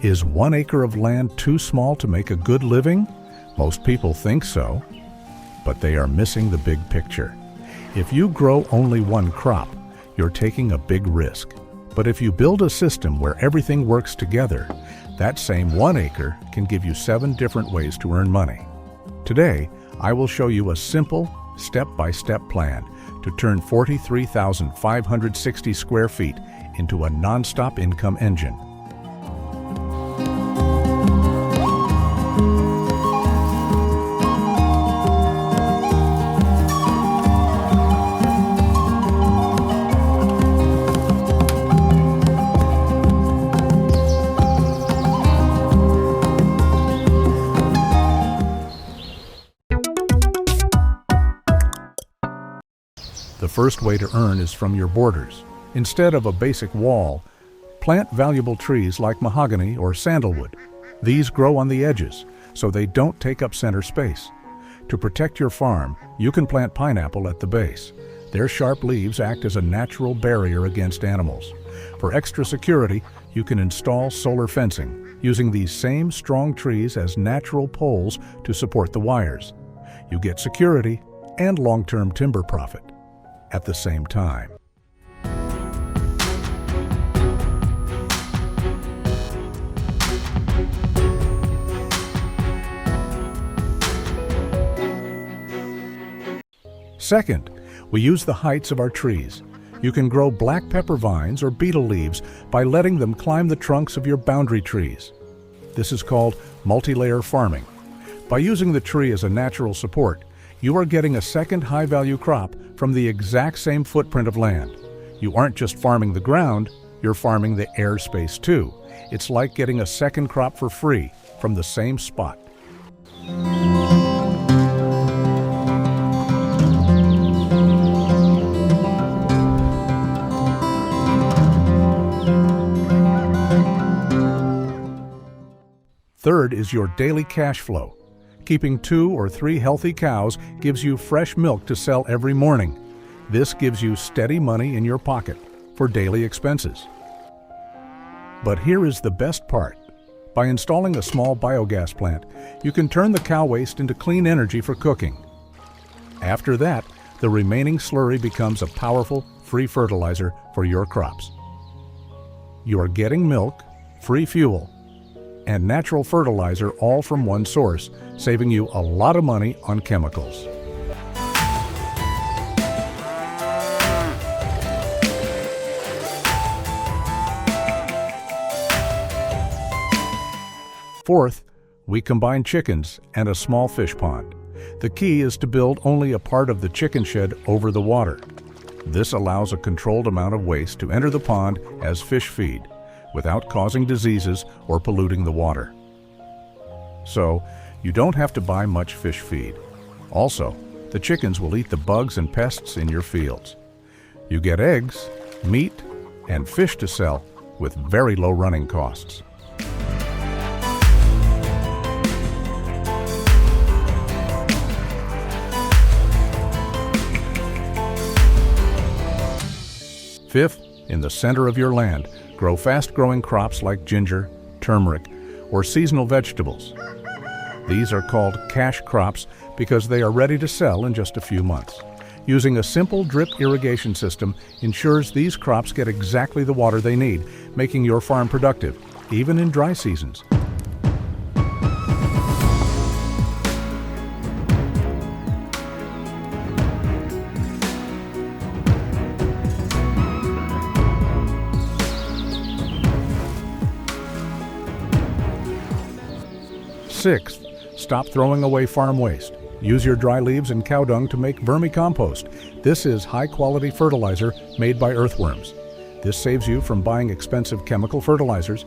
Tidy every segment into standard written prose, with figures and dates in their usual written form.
Is 1 acre of land too small to make a good living? Most people think so, but they are missing the big picture. If you grow only one crop, you're taking a big risk. But if you build a system where everything works together, that same 1 acre can give you 7 different ways to earn money. Today, I will show you a simple, step-by-step plan to turn 43,560 square feet into a non-stop income engine. The first way to earn is from your borders. Instead of a basic wall, plant valuable trees like mahogany or sandalwood. These grow on the edges, so they don't take up center space. To protect your farm, you can plant pineapple at the base. Their sharp leaves act as a natural barrier against animals. For extra security, you can install solar fencing, using these same strong trees as natural poles to support the wires. You get security and long-term timber profit at the same time. Second, we use the heights of our trees. You can grow black pepper vines or beetle leaves by letting them climb the trunks of your boundary trees. This is called multi-layer farming. By using the tree as a natural support, you are getting a second high-value crop from the exact same footprint of land. You aren't just farming the ground, you're farming the airspace too. It's like getting a second crop for free from the same spot. Third is your daily cash flow. Keeping 2 or 3 healthy cows gives you fresh milk to sell every morning. This gives you steady money in your pocket for daily expenses. But here is the best part. By installing a small biogas plant, you can turn the cow waste into clean energy for cooking. After that, the remaining slurry becomes a powerful, free fertilizer for your crops. You are getting milk, free fuel, and natural fertilizer all from one source, saving you a lot of money on chemicals. Fourth, we combine chickens and a small fish pond. The key is to build only a part of the chicken shed over the water. This allows a controlled amount of waste to enter the pond as fish feed, without causing diseases or polluting the water. So, you don't have to buy much fish feed. Also, the chickens will eat the bugs and pests in your fields. You get eggs, meat, and fish to sell with very low running costs. Fifth, in the center of your land, grow fast-growing crops like ginger, turmeric, or seasonal vegetables. These are called cash crops because they are ready to sell in just a few months. Using a simple drip irrigation system ensures these crops get exactly the water they need, making your farm productive, even in dry seasons. Sixth, stop throwing away farm waste. Use your dry leaves and cow dung to make vermicompost. This is high-quality fertilizer made by earthworms. This saves you from buying expensive chemical fertilizers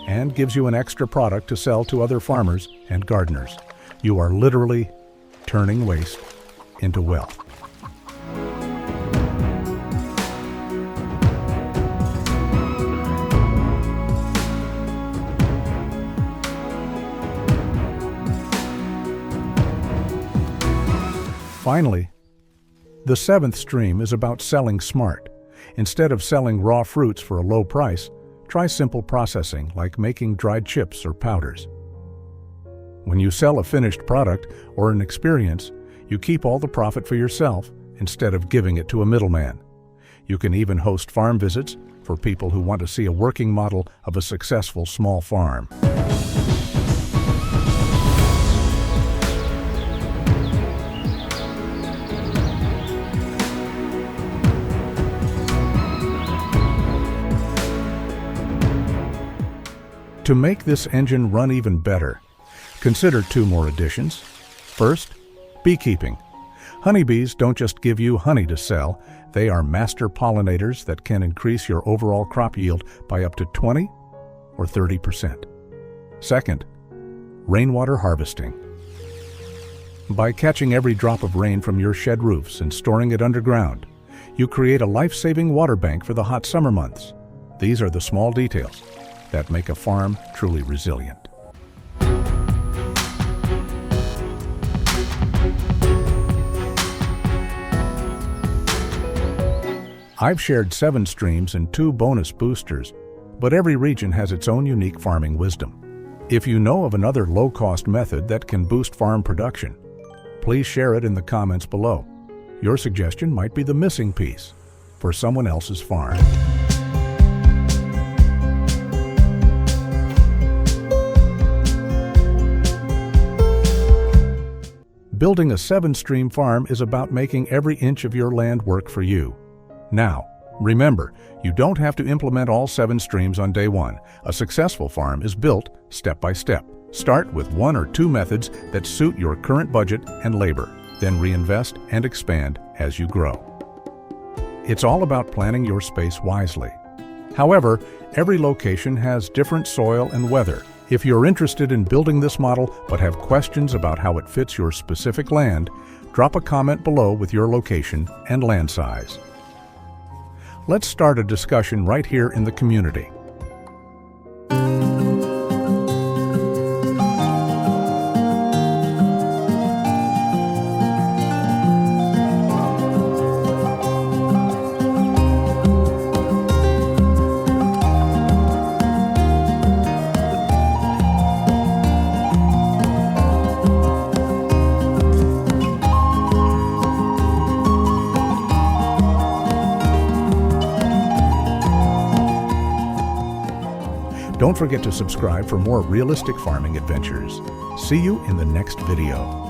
and gives you an extra product to sell to other farmers and gardeners. You are literally turning waste into wealth. Finally, the seventh stream is about selling smart. Instead of selling raw fruits for a low price, Try simple processing like making dried chips or powders. When you sell a finished product or an experience, you keep all the profit for yourself instead of giving it to a middleman. You can even host farm visits for people who want to see a working model of a successful small farm. To make this engine run even better, consider 2 more additions. First, beekeeping. Honeybees don't just give you honey to sell, they are master pollinators that can increase your overall crop yield by up to 20 or 30%. Second, rainwater harvesting. By catching every drop of rain from your shed roofs and storing it underground, you create a life-saving water bank for the hot summer months. These are the small details that make a farm truly resilient. I've shared 7 streams and 2 bonus boosters, but every region has its own unique farming wisdom. If you know of another low-cost method that can boost farm production, please share it in the comments below. Your suggestion might be the missing piece for someone else's farm. Building a 7-stream farm is about making every inch of your land work for you. Now, remember, you don't have to implement all 7 streams on day 1. A successful farm is built step by step. Start with 1 or 2 methods that suit your current budget and labor, then reinvest and expand as you grow. It's all about planning your space wisely. However, every location has different soil and weather. If you're interested in building this model but have questions about how it fits your specific land, drop a comment below with your location and land size. Let's start a discussion right here in the community. Don't forget to subscribe for more realistic farming adventures. See you in the next video.